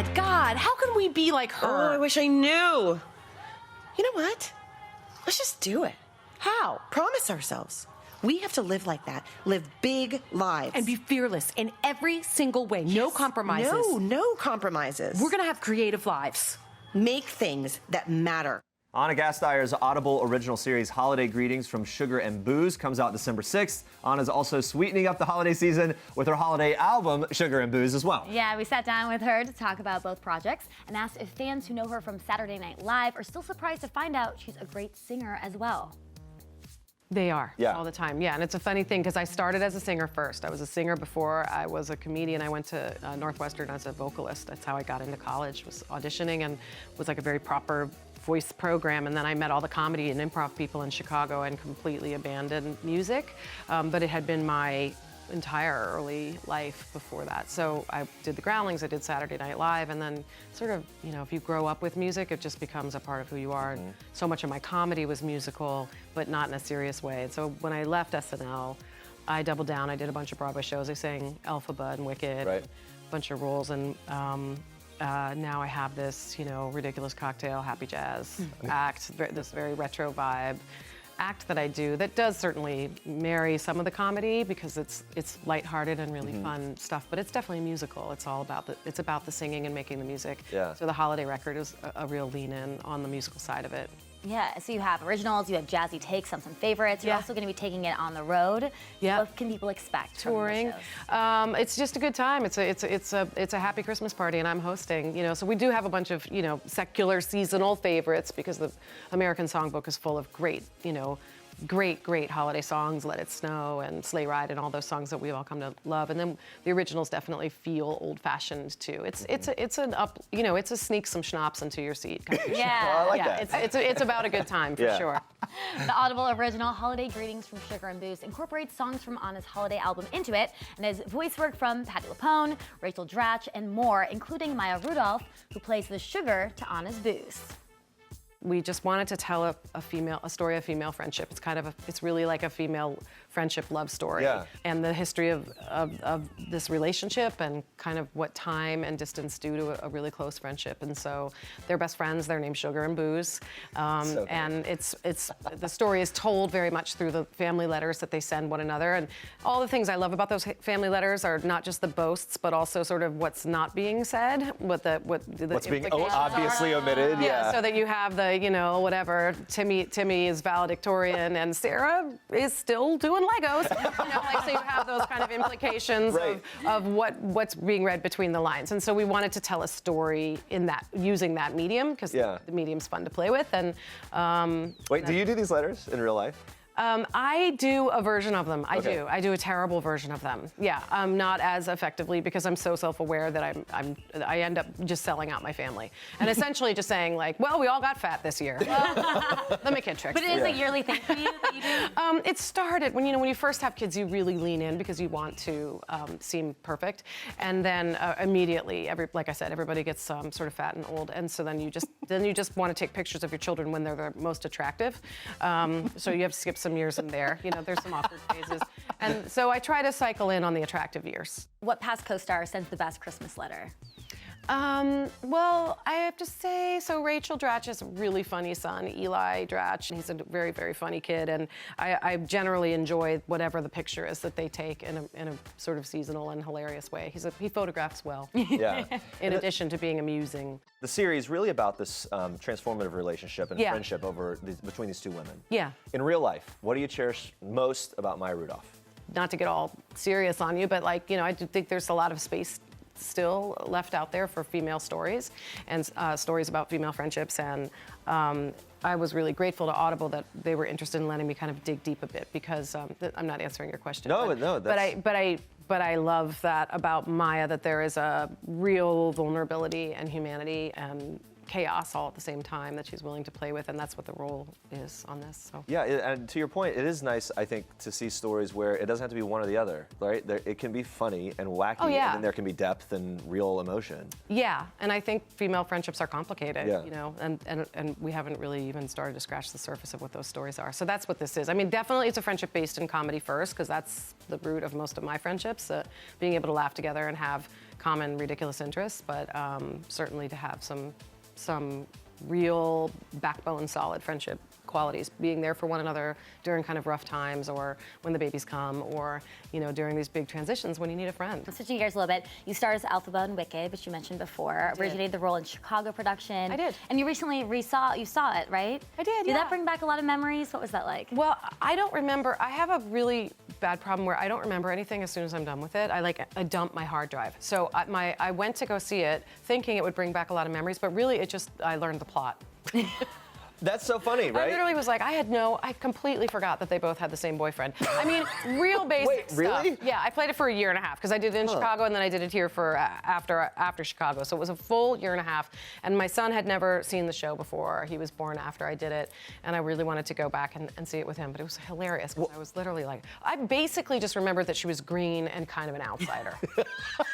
God, how can we be like her? Oh, I wish I knew. You know what? Let's just do it. How? Promise ourselves. We have to live like that. Live big lives. And be fearless in every single way. No compromises. No compromises. We're gonna have creative lives. Make things that matter. Anna Gasteyer's Audible original series Holiday Greetings from Sugar and Booze comes out December 6th. Anna's also sweetening up the holiday season with her holiday album, Sugar and Booze, as well. Yeah, we sat down with her to talk about both projects and asked if fans who know her from Saturday Night Live are still surprised to find out she's a great singer as well. They are, yeah, all the time. Yeah, and it's a funny thing because I started as a singer first. I was a singer before I was a comedian. I went to Northwestern as a vocalist. That's how I got into college, was auditioning and was like a very proper voice program. And then I met all the comedy and improv people in Chicago and completely abandoned music. But it had been my entire early life before that. So I did the Groundlings, I did Saturday Night Live, and then sort of, you know, if you grow up with music, it just becomes a part of who you are. And so much of my comedy was musical, but not in a serious way. And so when I left SNL, I doubled down. I did a bunch of Broadway shows. I sang Elphaba and Wicked, a bunch of roles, and now I have this, you know, Ridiculous Cocktail, Happy Jazz act, this very retro vibe act that I do that does certainly marry some of the comedy because it's lighthearted and really fun stuff, but it's definitely a musical. It's all about the singing and making the music. Yeah. So the holiday record is a real lean in on the musical side of it. Yeah, so you have originals, you have jazzy takes on some favorites. You're also going to be taking it on the road. Yeah. What can people expect? Touring. It's just a good time. It's a happy Christmas party, and I'm hosting. You know, so we do have a bunch of, you know, secular seasonal favorites because the American Songbook is full of great, you know, great holiday songs, Let It Snow and Sleigh Ride and all those songs that we've all come to love. And then the originals definitely feel old-fashioned too. It's a sneak some schnapps into your seat kind of show. Yeah. Oh, I like that. It's about a good time for sure. The Audible original Holiday Greetings from Sugar and Booze incorporates songs from Anna's holiday album into it and has voice work from Patti LuPone, Rachel Dratch, and more, including Maya Rudolph, who plays the sugar to Anna's booze. We just wanted to tell a story of female friendship. It's really like a female friendship love story. Yeah. And the history of this relationship and kind of what time and distance do to a really close friendship. And so they're best friends, they're named Sugar and Booze. And the story is told very much through the family letters that they send one another. And all the things I love about those family letters are not just the boasts, but also sort of what's not being said, what's being obviously omitted. Yeah. So that you have the, you know, whatever, Timmy is valedictorian and Sarah is still doing Legos. You know, like, so you have those kind of implications of what's being read between the lines. And so we wanted to tell a story in that, using that medium, because the medium's fun to play with. And wait, do you do these letters in real life? I do a version of them. I do a terrible version of them. Yeah, not as effectively because I'm so self-aware that I end up just selling out my family and essentially just saying like, well, we all got fat this year. Let me kid tricks. But it is a yearly thing for you that you do. It started when you first have kids, you really lean in because you want to seem perfect, and then immediately, like I said, everybody gets sort of fat and old, and so then you just want to take pictures of your children when they're the most attractive. So you have to skip some years in there. You know, there's some awkward phases. And so I try to cycle in on the attractive years. What past co-star sends the best Christmas letter? Well, I have to say, so Rachel Dratch's really funny son, Eli Dratch. He's a very, very funny kid, and I generally enjoy whatever the picture is that they take in a sort of seasonal and hilarious way. He photographs well. Yeah. In addition to being amusing. The series really about this transformative relationship and friendship between these two women. Yeah. In real life, what do you cherish most about Maya Rudolph? Not to get all serious on you, but like, you know, I do think there's a lot of space still left out there for female stories and stories about female friendships, and I was really grateful to Audible that they were interested in letting me kind of dig deep a bit because I'm not answering your question. But I love that about Maya, that there is a real vulnerability and humanity and chaos all at the same time that she's willing to play with, and that's what the role is on this. So. Yeah, and to your point, it is nice, I think, to see stories where it doesn't have to be one or the other, right? It can be funny and wacky, Oh, yeah. and then there can be depth and real emotion. Yeah, and I think female friendships are complicated, Yeah. you know, and we haven't really even started to scratch the surface of what those stories are. So that's what this is. I mean, definitely it's a friendship based in comedy first, because that's the root of most of my friendships, being able to laugh together and have common ridiculous interests, but certainly to have some real backbone solid friendship qualities, being there for one another during kind of rough times, or when the babies come, or you know, during these big transitions when you need a friend. Switching gears a little bit, you starred as Alphaba in Wicked, which you mentioned before. Originated the role in Chicago production. I did. And you recently saw it, right? I did, Did yeah. that bring back a lot of memories? What was that like? Well, I don't remember. I have a really bad problem where I don't remember anything as soon as I'm done with it. I dump my hard drive. So I went to go see it thinking it would bring back a lot of memories, but really I learned the plot. That's so funny, right? I literally was like, I completely forgot that they both had the same boyfriend. I mean, real basic Wait, stuff. really? Yeah, I played it for a year and a half because I did it in Chicago and then I did it here for after Chicago. So it was a full year and a half. And my son had never seen the show before. He was born after I did it, and I really wanted to go back and see it with him. But it was hilarious because I was literally like, I basically just remembered that she was green and kind of an outsider.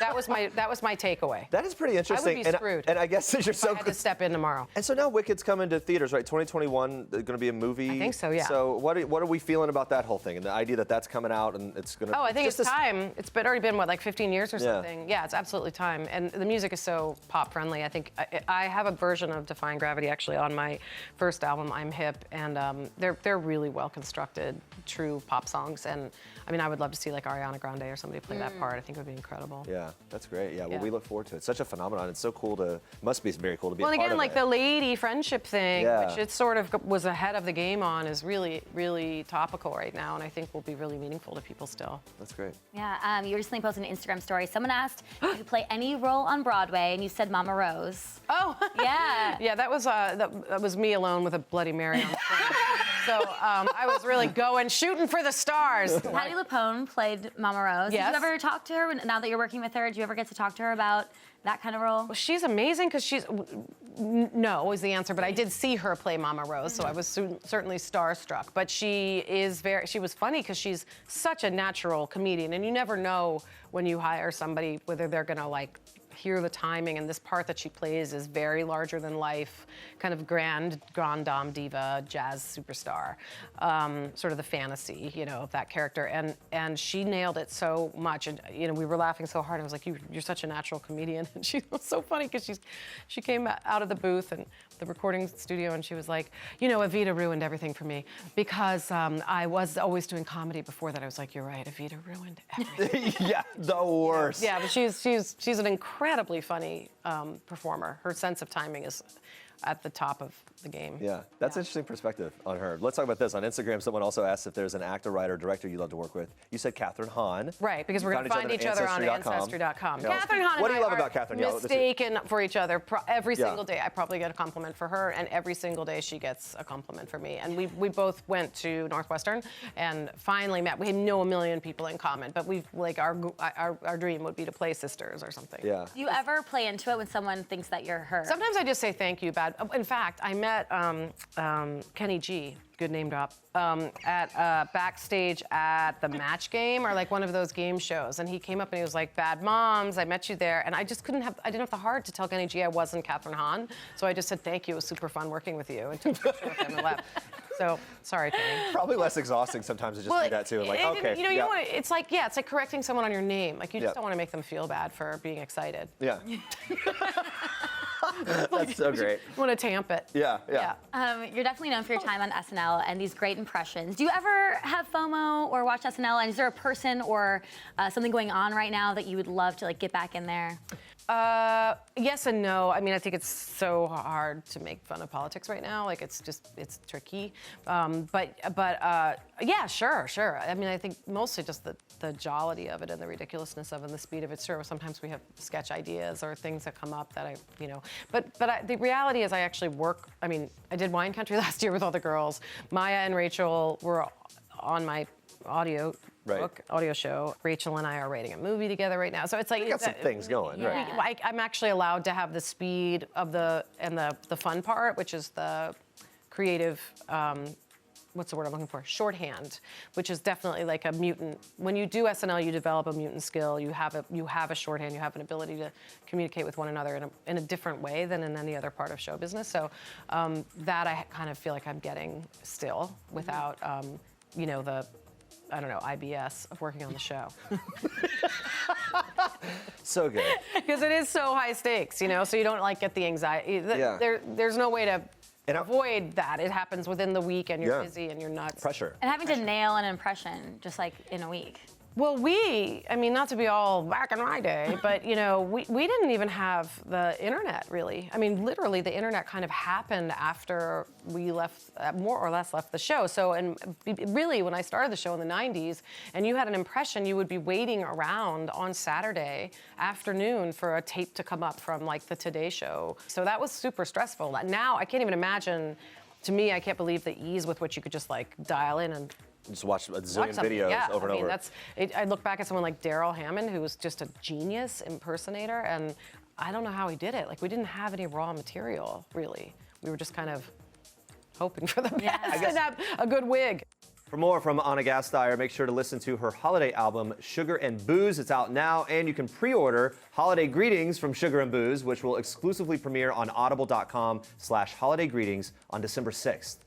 that was my takeaway. That is pretty interesting. I would be screwed. And I guess since you're I so had to step in tomorrow. And so now Wicked's coming to theaters, right? 2021, there's going to be a movie. I think so, yeah. So what are we feeling about that whole thing and the idea that that's coming out and it's going to? Oh, I think it's time. It's already been what, like 15 years or Yeah. something. Yeah, it's absolutely time. And the music is so pop friendly. I think I have a version of Defying Gravity actually on my first album, I'm Hip, and they're really well constructed, true pop songs. And I mean, I would love to see like Ariana Grande or somebody play that part. I think it would be incredible. Yeah, that's great. Yeah, well, Yeah. we look forward to it. It's such a phenomenon. It's so cool must be very cool to be Well, a and part again, of like it. the lady friendship thing, Yeah. which it sort of was ahead of the game on, is really, really topical right now, and I think will be really meaningful to people still. That's great. Yeah, you recently posted an Instagram story. Someone asked if you play any role on Broadway, and you said Mama Rose. Oh, Yeah. yeah, that was me alone with a Bloody Mary on the screen. So I was really shooting for the stars. Patti LuPone played Mama Rose. Yes. Did you ever talk to her, now that you're working with her, did you ever get to talk to her about that kind of role? Well, she's amazing because no is the answer, but I did see her play Mama Rose, so I was certainly starstruck. But she was funny because she's such a natural comedian, and you never know when you hire somebody whether they're gonna like hear the timing, and this part that she plays is very larger than life, kind of grand dame diva, jazz superstar, sort of the fantasy, you know, of that character, and she nailed it so much, and you know, we were laughing so hard. I was like, you're such a natural comedian, and she was so funny because she came out of the booth and the recording studio, and she was like, you know, Evita ruined everything for me because I was always doing comedy before that. I was like, you're right, Evita ruined everything. Yeah, the worst. Yeah, but she's an incredibly funny performer. Her sense of timing is at the top of the game. Yeah, that's interesting perspective on her. Let's talk about this. On Instagram, someone also asked if there's an actor, writer, director you'd love to work with. You said Kathryn Hahn. Right, because we're going to find each other on Ancestry.com. Yeah. Kathryn Hahn What do and you I love are about Kathryn? Yeah, mistaken for each other every Yeah. single day. I probably get a compliment for her, and every single day she gets a compliment for me. And we both went to Northwestern and finally met. We know a million people in common, but we've like our dream would be to play sisters or something. Yeah. Do you ever play into it when someone thinks that you're her? Sometimes I just say thank you, bad. In fact, I met Kenny G, good name drop, at backstage at the Match Game, or like one of those game shows, and he came up and he was like, "Bad Moms, I met you there," and I just I didn't have the heart to tell Kenny G I wasn't Kathryn Hahn, so I just said thank you. It was super fun working with you, and took a picture with him and left. So sorry, Kenny. Probably less exhausting sometimes to just do that too. Like, okay. You know, yeah. it's like correcting someone on your name. Like you just Yeah. don't want to make them feel bad for being excited. Yeah. That's so great. You want to tamp it. Yeah. You're definitely known for your time on SNL and these great impressions. Do you ever have FOMO or watch SNL? And is there a person or something going on right now that you would love to like get back in there? Yes and no. I mean, I think it's so hard to make fun of politics right now. Like, it's tricky. But yeah, sure. I mean, I think mostly just the jollity of it and the ridiculousness of it and the speed of it. Sure, sometimes we have sketch ideas or things that come up that the reality is I actually work. I mean, I did Wine Country last year with all the girls. Maya and Rachel were on my audio Right. book, audio show. Rachel and I are writing a movie together right now. So it's like... You got some things going, right? I'm actually allowed to have the speed of the fun part, which is the creative, what's the word I'm looking for? Shorthand, which is definitely like a mutant. When you do SNL, you develop a mutant skill. You have a shorthand. You have an ability to communicate with one another in a different way than in any other part of show business. So that I kind of feel like I'm getting still without, you know, the, I don't know, IBS of working on the show. So good. Because it is so high stakes, you know, so you don't like get the anxiety. There's no way to avoid that. It happens within the week and you're busy and you're nuts. Pressure. And having to nail an impression just like in a week. Well, I mean, not to be all back in my day, but, you know, we didn't even have the internet, really. I mean, literally, the internet kind of happened after we left, more or less left the show. So, and really, when I started the show in the 90s, and you had an impression, you would be waiting around on Saturday afternoon for a tape to come up from, like, the Today Show. So that was super stressful. Now, I can't even imagine, to me, I can't believe the ease with which you could just, like, dial in and just watch a zillion videos over and over. I look back at someone like Daryl Hammond, who was just a genius impersonator, and I don't know how he did it. Like, we didn't have any raw material, really. We were just kind of hoping for the best and have a good wig. For more from Anna Gasteyer, make sure to listen to her holiday album, Sugar and Booze. It's out now, and you can pre-order Holiday Greetings from Sugar and Booze, which will exclusively premiere on audible.com/holidaygreetings on December 6th.